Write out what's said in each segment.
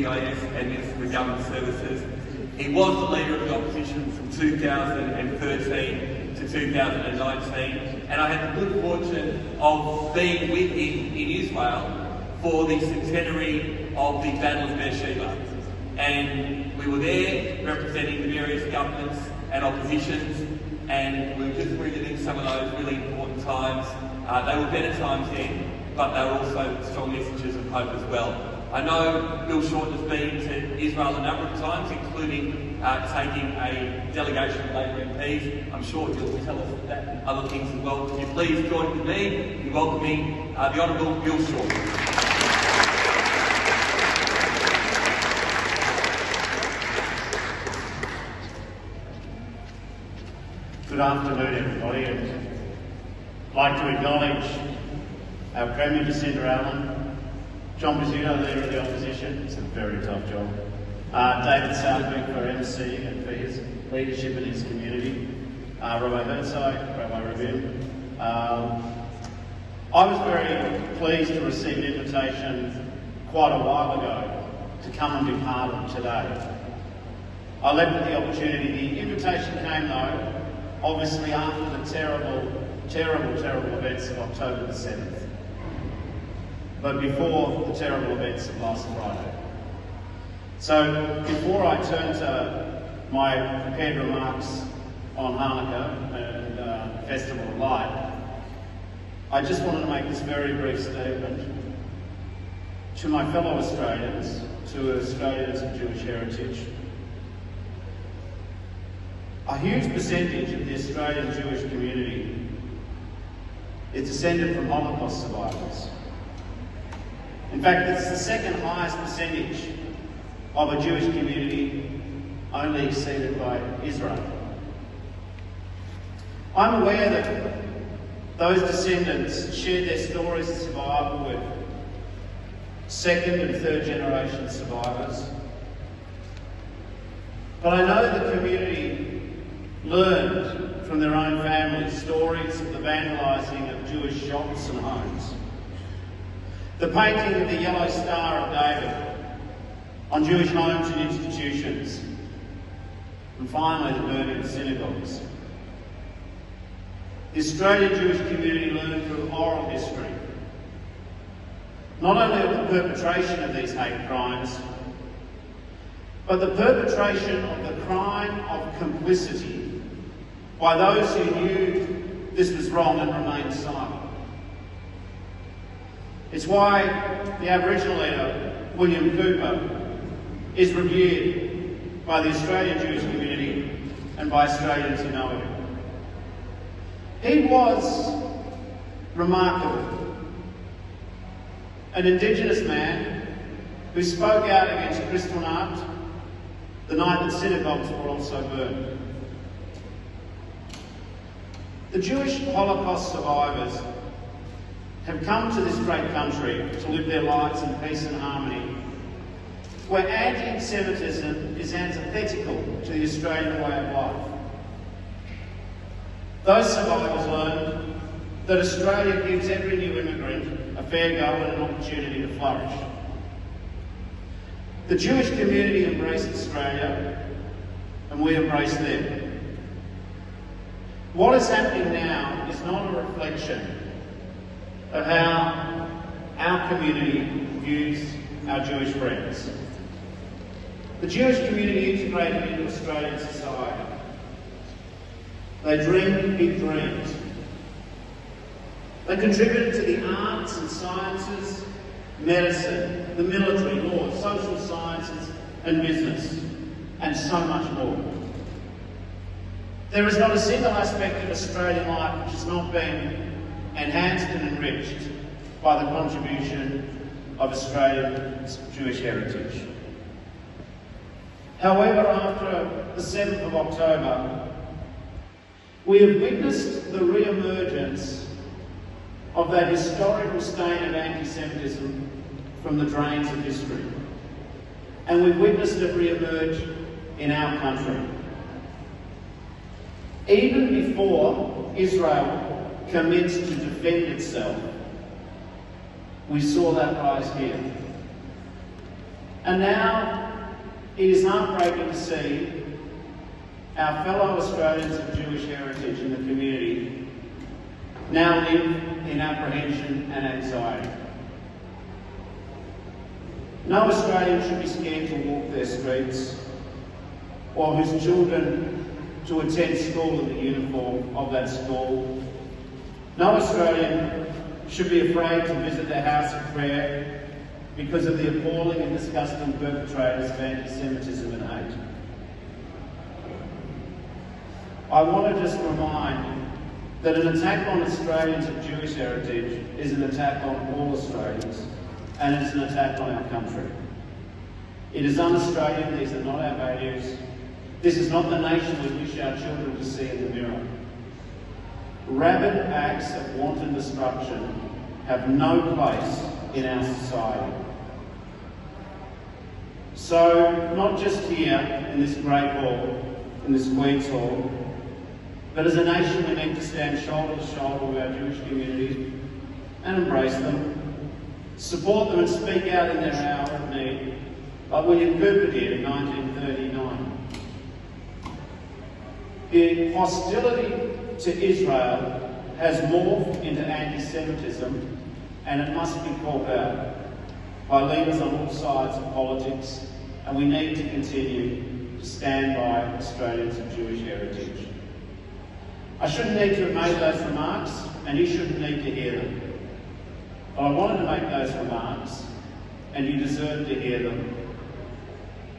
CIS and Minister for Government Services. He was the leader of the opposition from 2013 to 2019, and I had the good fortune of being with him in Israel for the centenary of the Battle of Beersheba. And we were there representing the various governments and oppositions, and we were just reliving some of those really important times. They were better times then, but they were also strong messages of hope as well. I know Bill Shorten has been to Israel a number of times, including taking a delegation of Labor MPs. I'm sure he'll tell us that and other things as well. Could you please join with me in welcoming the Honourable Bill Shorten. Good afternoon, everybody, and I'd like to acknowledge our Premier, Jacinta, Allan, John Bizzuto, Leader of the Opposition. It's a very tough job. David Southwick for MC and for his leadership in his community. Rabbi Herzog, Rabbi Rabin. I was very pleased to receive an invitation quite a while ago to come and be part of today. I left with the opportunity. The invitation came, though, obviously after the terrible events of October the 7th. But before the terrible events of last Friday. So before I turn to my prepared remarks on Chanukah and Festival of Light, I just wanted to make this very brief statement to my fellow Australians, to Australians of Jewish heritage. A huge percentage of the Australian Jewish community is descended from Holocaust survivors. In fact, it's the second highest percentage of a Jewish community, only exceeded by Israel. I'm aware that those descendants shared their stories of survival with second and third generation survivors. But I know the community learned from their own families stories of the vandalising of Jewish shops and homes, the painting of the Yellow Star of David on Jewish homes and institutions, and finally the burning of synagogues. The Australian Jewish community learned through oral history, not only of the perpetration of these hate crimes, but the perpetration of the crime of complicity by those who knew this was wrong and remained silent. It's why the Aboriginal leader, William Cooper, is revered by the Australian Jewish community and by Australians who know him. He was remarkable. An Indigenous man who spoke out against Kristallnacht, the night that synagogues were also burned. The Jewish Holocaust survivors have come to this great country to live their lives in peace and harmony, where anti-Semitism is antithetical to the Australian way of life. Those survivors learned that Australia gives every new immigrant a fair go and an opportunity to flourish. The Jewish community embraced Australia, and we embraced them. What is happening now is not a reflection of how our community views our Jewish friends. The Jewish community integrated into Australian society. They dreamed big dreams. They contributed to the arts and sciences, medicine, the military, law, social sciences and business, and so much more. There is not a single aspect of Australian life which has not been enhanced and enriched by the contribution of Australian Jewish heritage. However, after the 7th of October, we have witnessed the re-emergence of that historical stain of anti-Semitism from the drains of history. And we've witnessed it re-emerge in our country. Even before Israel commenced to defend itself, we saw that rise here. And now it is heartbreaking to see our fellow Australians of Jewish heritage in the community now live in apprehension and anxiety. No Australian should be scared to walk their streets or whose children to attend school in the uniform of that school. No Australian should be afraid to visit their house of prayer because of the appalling and disgusting perpetrators of anti-Semitism and hate. I want to just remind that an attack on Australians of Jewish heritage is an attack on all Australians, and it's an attack on our country. It is un-Australian, these are not our values. This is not the nation we wish our children to see in the mirror. Rabid acts of wanton destruction have no place in our society. So, not just here in this great hall, in this Queen's Hall, but as a nation we need to stand shoulder to shoulder with our Jewish community and embrace them, support them and speak out in their hour of need, like William Cooper did in 1939. The hostility to Israel has morphed into anti-Semitism, and it must be called out by leaders on all sides of politics, and we need to continue to stand by Australians of Jewish heritage. I shouldn't need to have made those remarks, and you shouldn't need to hear them. But I wanted to make those remarks, and you deserve to hear them.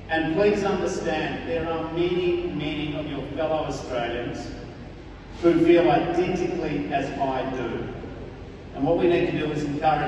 And please understand, there are many, many of your fellow Australians who feel identically as I do. And what we need to do is encourage